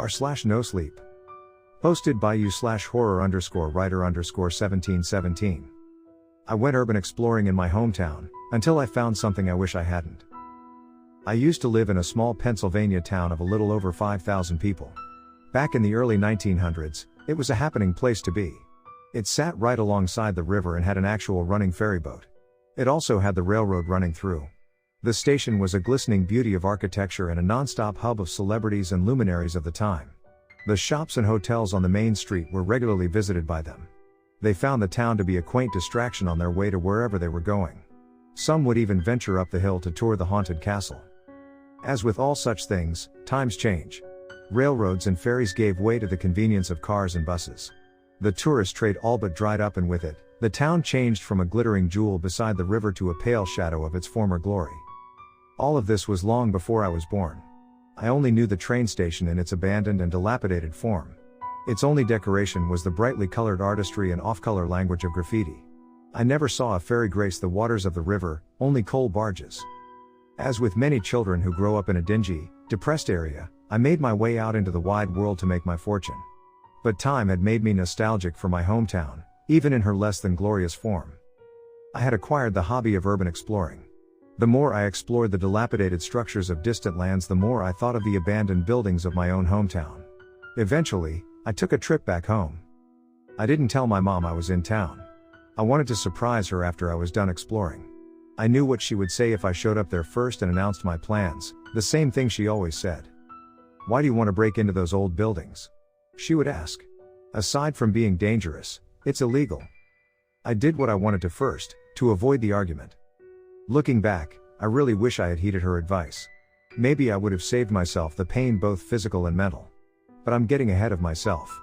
r/nosleep. Posted by you/horror_writer_1717. I went urban exploring in my hometown, until I found something I wish I hadn't. I used to live in a small Pennsylvania town of a little over 5,000 people. Back in the early 1900s, it was a happening place to be. It sat right alongside the river and had an actual running ferry boat. It also had the railroad running through. The station was a glistening beauty of architecture and a non-stop hub of celebrities and luminaries of the time. The shops and hotels on the main street were regularly visited by them. They found the town to be a quaint distraction on their way to wherever they were going. Some would even venture up the hill to tour the haunted castle. As with all such things, times change. Railroads and ferries gave way to the convenience of cars and buses. The tourist trade all but dried up, and with it, the town changed from a glittering jewel beside the river to a pale shadow of its former glory. All of this was long before I was born. I only knew the train station in its abandoned and dilapidated form. Its only decoration was the brightly colored artistry and off-color language of graffiti. I never saw a ferry grace the waters of the river, only coal barges. As with many children who grow up in a dingy, depressed area, I made my way out into the wide world to make my fortune. But time had made me nostalgic for my hometown, even in her less than glorious form. I had acquired the hobby of urban exploring. The more I explored the dilapidated structures of distant lands, the more I thought of the abandoned buildings of my own hometown. Eventually, I took a trip back home. I didn't tell my mom I was in town. I wanted to surprise her after I was done exploring. I knew what she would say if I showed up there first and announced my plans, the same thing she always said. "Why do you want to break into those old buildings?" she would ask. "Aside from being dangerous, it's illegal." I did what I wanted to first, to avoid the argument. Looking back, I really wish I had heeded her advice. Maybe I would have saved myself the pain, both physical and mental. But I'm getting ahead of myself.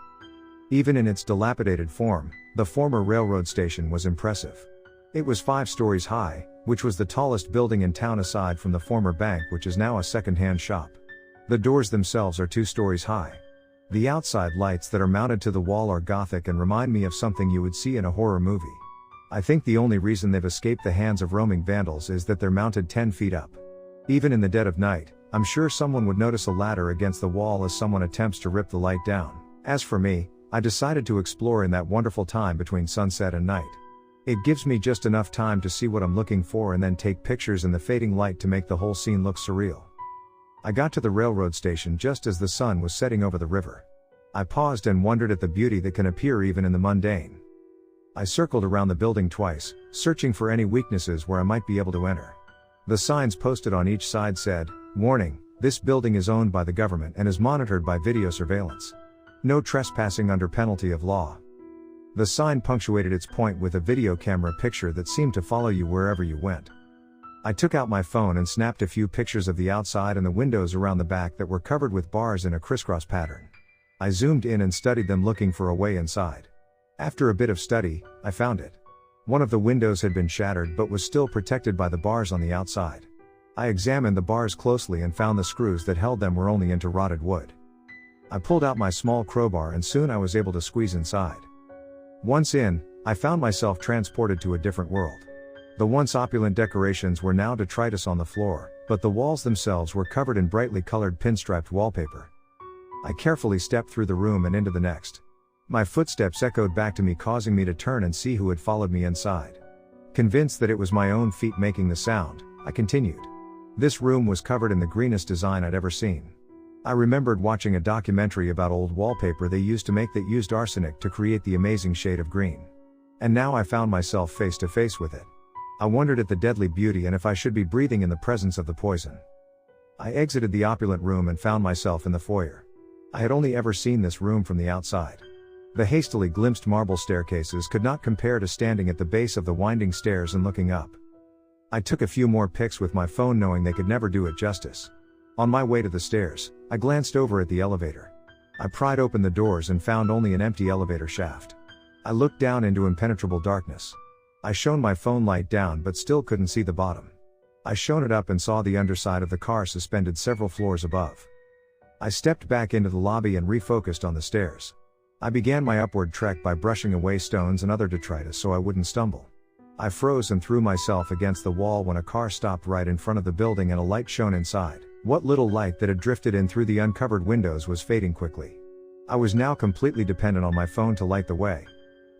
Even in its dilapidated form, the former railroad station was impressive. It was 5 stories high, which was the tallest building in town aside from the former bank, which is now a second-hand shop. The doors themselves are 2 stories high. The outside lights that are mounted to the wall are Gothic and remind me of something you would see in a horror movie. I think the only reason they've escaped the hands of roaming vandals is that they're mounted 10 feet up. Even in the dead of night, I'm sure someone would notice a ladder against the wall as someone attempts to rip the light down. As for me, I decided to explore in that wonderful time between sunset and night. It gives me just enough time to see what I'm looking for and then take pictures in the fading light to make the whole scene look surreal. I got to the railroad station just as the sun was setting over the river. I paused and wondered at the beauty that can appear even in the mundane. I circled around the building twice, searching for any weaknesses where I might be able to enter. The signs posted on each side said, "Warning, this building is owned by the government and is monitored by video surveillance. No trespassing under penalty of law." The sign punctuated its point with a video camera picture that seemed to follow you wherever you went. I took out my phone and snapped a few pictures of the outside and the windows around the back that were covered with bars in a crisscross pattern. I zoomed in and studied them, looking for a way inside. After a bit of study, I found it. One of the windows had been shattered but was still protected by the bars on the outside. I examined the bars closely and found the screws that held them were only into rotted wood. I pulled out my small crowbar and soon I was able to squeeze inside. Once in, I found myself transported to a different world. The once opulent decorations were now detritus on the floor, but the walls themselves were covered in brightly colored pinstriped wallpaper. I carefully stepped through the room and into the next. My footsteps echoed back to me, causing me to turn and see who had followed me inside. Convinced that it was my own feet making the sound, I continued. This room was covered in the greenest design I'd ever seen. I remembered watching a documentary about old wallpaper they used to make that used arsenic to create the amazing shade of green. And now I found myself face to face with it. I wondered at the deadly beauty and if I should be breathing in the presence of the poison. I exited the opulent room and found myself in the foyer. I had only ever seen this room from the outside. The hastily glimpsed marble staircases could not compare to standing at the base of the winding stairs and looking up. I took a few more pics with my phone, knowing they could never do it justice. On my way to the stairs, I glanced over at the elevator. I pried open the doors and found only an empty elevator shaft. I looked down into impenetrable darkness. I shone my phone light down but still couldn't see the bottom. I shone it up and saw the underside of the car suspended several floors above. I stepped back into the lobby and refocused on the stairs. I began my upward trek by brushing away stones and other detritus so I wouldn't stumble. I froze and threw myself against the wall when a car stopped right in front of the building and a light shone inside. What little light that had drifted in through the uncovered windows was fading quickly. I was now completely dependent on my phone to light the way.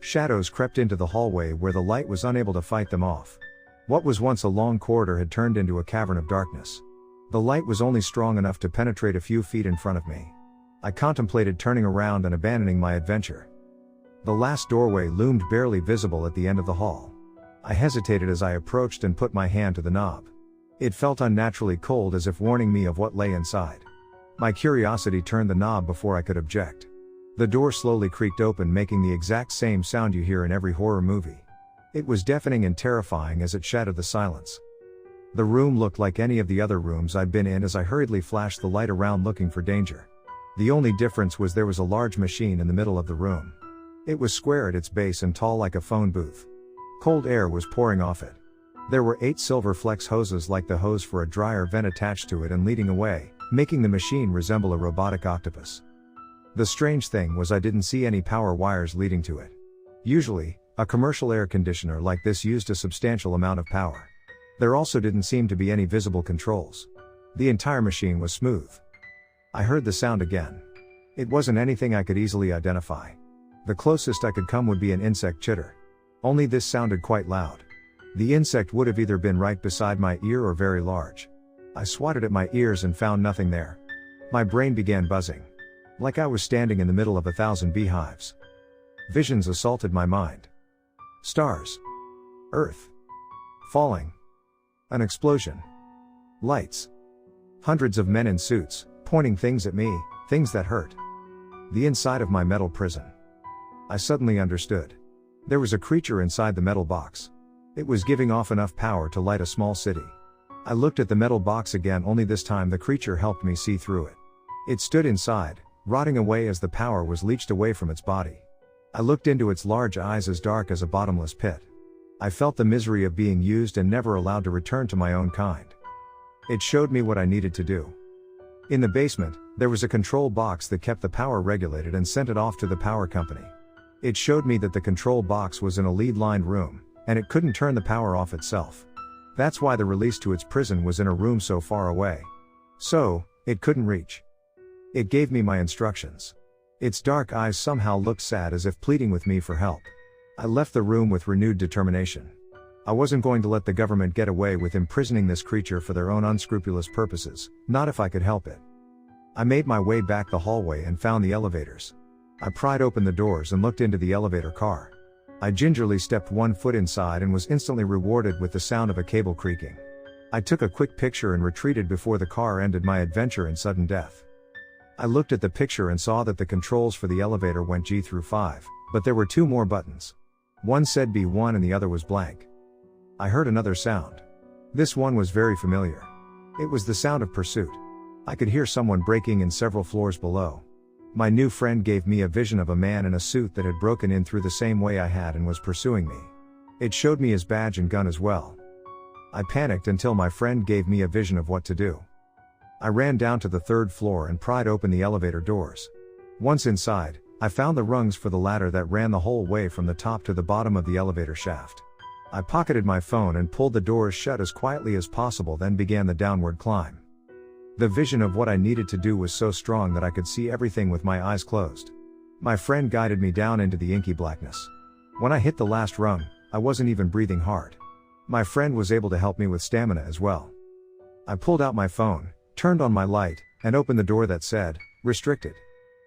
Shadows crept into the hallway where the light was unable to fight them off. What was once a long corridor had turned into a cavern of darkness. The light was only strong enough to penetrate a few feet in front of me. I contemplated turning around and abandoning my adventure. The last doorway loomed barely visible at the end of the hall. I hesitated as I approached and put my hand to the knob. It felt unnaturally cold, as if warning me of what lay inside. My curiosity turned the knob before I could object. The door slowly creaked open, making the exact same sound you hear in every horror movie. It was deafening and terrifying as it shattered the silence. The room looked like any of the other rooms I'd been in as I hurriedly flashed the light around looking for danger. The only difference was there was a large machine in the middle of the room. It was square at its base and tall like a phone booth. Cold air was pouring off it. There were 8 silver flex hoses like the hose for a dryer vent attached to it and leading away, making the machine resemble a robotic octopus. The strange thing was I didn't see any power wires leading to it. Usually, a commercial air conditioner like this used a substantial amount of power. There also didn't seem to be any visible controls. The entire machine was smooth. I heard the sound again. It wasn't anything I could easily identify. The closest I could come would be an insect chitter. Only this sounded quite loud. The insect would have either been right beside my ear or very large. I swatted at my ears and found nothing there. My brain began buzzing. Like I was standing in the middle of 1,000 beehives. Visions assaulted my mind. Stars. Earth. Falling. An explosion. Lights. Hundreds of men in suits, pointing things at me, things that hurt. The inside of my metal prison. I suddenly understood. There was a creature inside the metal box. It was giving off enough power to light a small city. I looked at the metal box again, only this time the creature helped me see through it. It stood inside, rotting away as the power was leached away from its body. I looked into its large eyes as dark as a bottomless pit. I felt the misery of being used and never allowed to return to my own kind. It showed me what I needed to do. In the basement, there was a control box that kept the power regulated and sent it off to the power company. It showed me that the control box was in a lead-lined room, and it couldn't turn the power off itself. That's why the release to its prison was in a room so far away. So, it couldn't reach. It gave me my instructions. Its dark eyes somehow looked sad, as if pleading with me for help. I left the room with renewed determination. I wasn't going to let the government get away with imprisoning this creature for their own unscrupulous purposes, not if I could help it. I made my way back the hallway and found the elevators. I pried open the doors and looked into the elevator car. I gingerly stepped one foot inside and was instantly rewarded with the sound of a cable creaking. I took a quick picture and retreated before the car ended my adventure in sudden death. I looked at the picture and saw that the controls for the elevator went G through 5, but there were 2 more buttons. One said B1 and the other was blank. I heard another sound. This one was very familiar. It was the sound of pursuit. I could hear someone breaking in several floors below. My new friend gave me a vision of a man in a suit that had broken in through the same way I had and was pursuing me. It showed me his badge and gun as well. I panicked until my friend gave me a vision of what to do. I ran down to the 3rd floor and pried open the elevator doors. Once inside, I found the rungs for the ladder that ran the whole way from the top to the bottom of the elevator shaft. I pocketed my phone and pulled the doors shut as quietly as possible, then began the downward climb. The vision of what I needed to do was so strong that I could see everything with my eyes closed. My friend guided me down into the inky blackness. When I hit the last rung, I wasn't even breathing hard. My friend was able to help me with stamina as well. I pulled out my phone, turned on my light, and opened the door that said, "Restricted."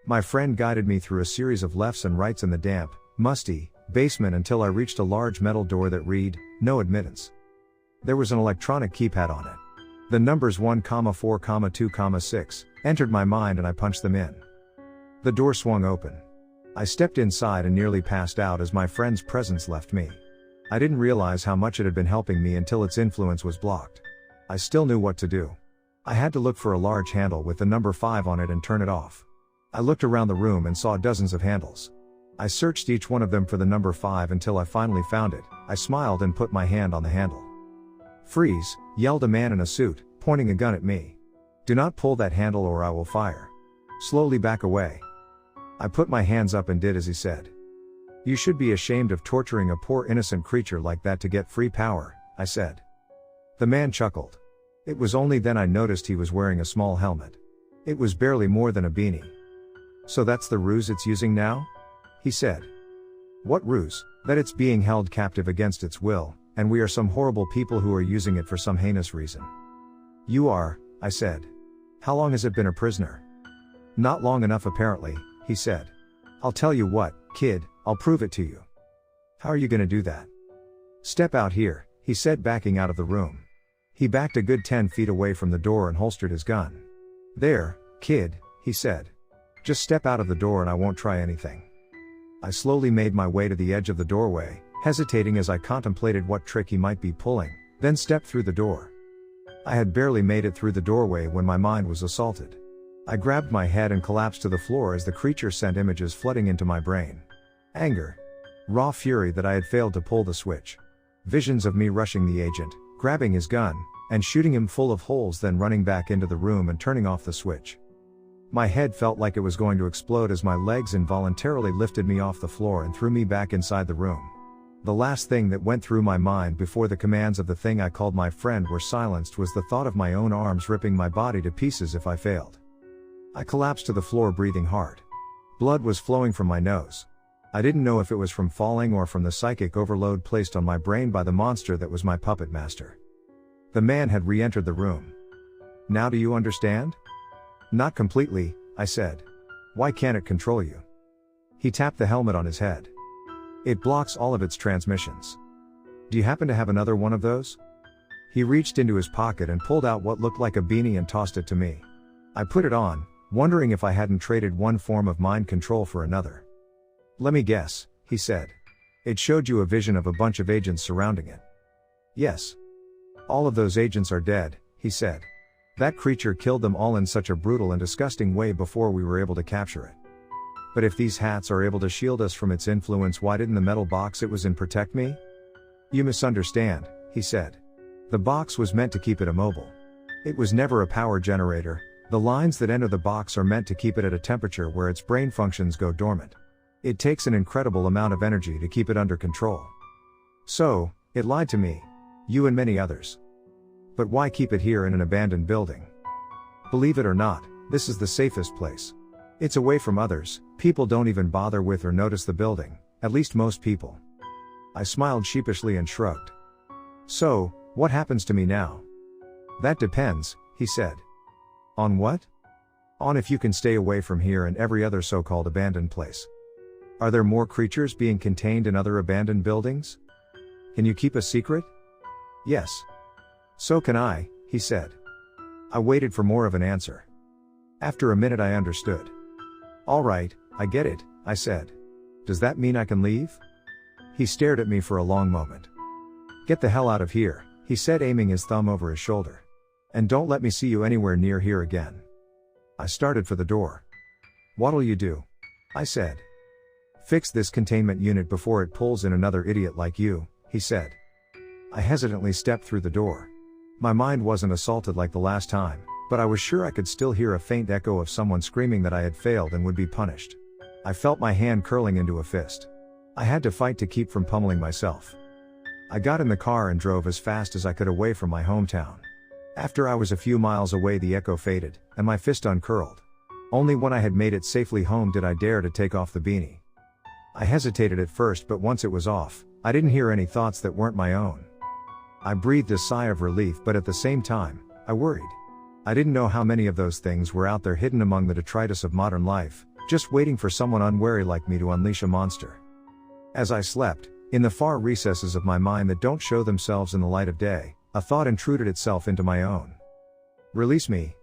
My friend guided me through a series of lefts and rights in the damp, musty basement until I reached a large metal door that read, "No admittance." There was an electronic keypad on it. The numbers 1,4,2,6 entered my mind and I punched them in. The door swung open. I stepped inside and nearly passed out as my friend's presence left me. I didn't realize how much it had been helping me until its influence was blocked. I still knew what to do. I had to look for a large handle with the number 5 on it and turn it off. I looked around the room and saw dozens of handles. I searched each one of them for the number 5 until I finally found it. I smiled and put my hand on the handle. "Freeze," yelled a man in a suit, pointing a gun at me. "Do not pull that handle or I will fire. Slowly back away." I put my hands up and did as he said. "You should be ashamed of torturing a poor innocent creature like that to get free power," I said. The man chuckled. It was only then I noticed he was wearing a small helmet. It was barely more than a beanie. "So that's the ruse it's using now?" he said. "What ruse?" "That it's being held captive against its will, and we are some horrible people who are using it for some heinous reason." "You are," I said. "How long has it been a prisoner?" "Not long enough apparently," he said. "I'll tell you what, kid, I'll prove it to you." "How are you gonna do that?" "Step out here," he said, backing out of the room. He backed a good 10 feet away from the door and holstered his gun. "There, kid," he said. "Just step out of the door and I won't try anything." I slowly made my way to the edge of the doorway, hesitating as I contemplated what trick he might be pulling, then stepped through the door. I had barely made it through the doorway when my mind was assaulted. I grabbed my head and collapsed to the floor as the creature sent images flooding into my brain. Anger. Raw fury that I had failed to pull the switch. Visions of me rushing the agent, grabbing his gun, and shooting him full of holes, then running back into the room and turning off the switch. My head felt like it was going to explode as my legs involuntarily lifted me off the floor and threw me back inside the room. The last thing that went through my mind before the commands of the thing I called my friend were silenced was the thought of my own arms ripping my body to pieces if I failed. I collapsed to the floor, breathing hard. Blood was flowing from my nose. I didn't know if it was from falling or from the psychic overload placed on my brain by the monster that was my puppet master. The man had re-entered the room. "Now do you understand?" "Not completely," I said. "Why can't it control you?" He tapped the helmet on his head. "It blocks all of its transmissions. Do you happen to have another one of those?" He reached into his pocket and pulled out what looked like a beanie and tossed it to me. I put it on, wondering if I hadn't traded one form of mind control for another. "Let me guess," he said. "It showed you a vision of a bunch of agents surrounding it." "Yes. All of those agents are dead," he said. "That creature killed them all in such a brutal and disgusting way before we were able to capture it. But if these hats are able to shield us from its influence, why didn't the metal box it was in protect me?" "You misunderstand," he said. "The box was meant to keep it immobile. It was never a power generator. The lines that enter the box are meant to keep it at a temperature where its brain functions go dormant. It takes an incredible amount of energy to keep it under control. So, it lied to me. You and many others. But why keep it here in an abandoned building? Believe it or not, this is the safest place. It's away from others, people don't even bother with or notice the building, at least most people." I smiled sheepishly and shrugged. "So, what happens to me now?" "That depends," he said. "On what?" "On if you can stay away from here and every other so-called abandoned place." "Are there more creatures being contained in other abandoned buildings? Can you keep a secret?" "Yes. So can I," he said. I waited for more of an answer. After a minute I understood. "All right, I get it," I said. "Does that mean I can leave?" He stared at me for a long moment. "Get the hell out of here," he said, aiming his thumb over his shoulder. "And don't let me see you anywhere near here again." I started for the door. "What'll you do?" I said. "Fix this containment unit before it pulls in another idiot like you," he said. I hesitantly stepped through the door. My mind wasn't assaulted like the last time, but I was sure I could still hear a faint echo of someone screaming that I had failed and would be punished. I felt my hand curling into a fist. I had to fight to keep from pummeling myself. I got in the car and drove as fast as I could away from my hometown. After I was a few miles away, the echo faded, and my fist uncurled. Only when I had made it safely home did I dare to take off the beanie. I hesitated at first, but once it was off, I didn't hear any thoughts that weren't my own. I breathed a sigh of relief, but at the same time, I worried. I didn't know how many of those things were out there hidden among the detritus of modern life, just waiting for someone unwary like me to unleash a monster. As I slept, in the far recesses of my mind that don't show themselves in the light of day, a thought intruded itself into my own. "Release me,"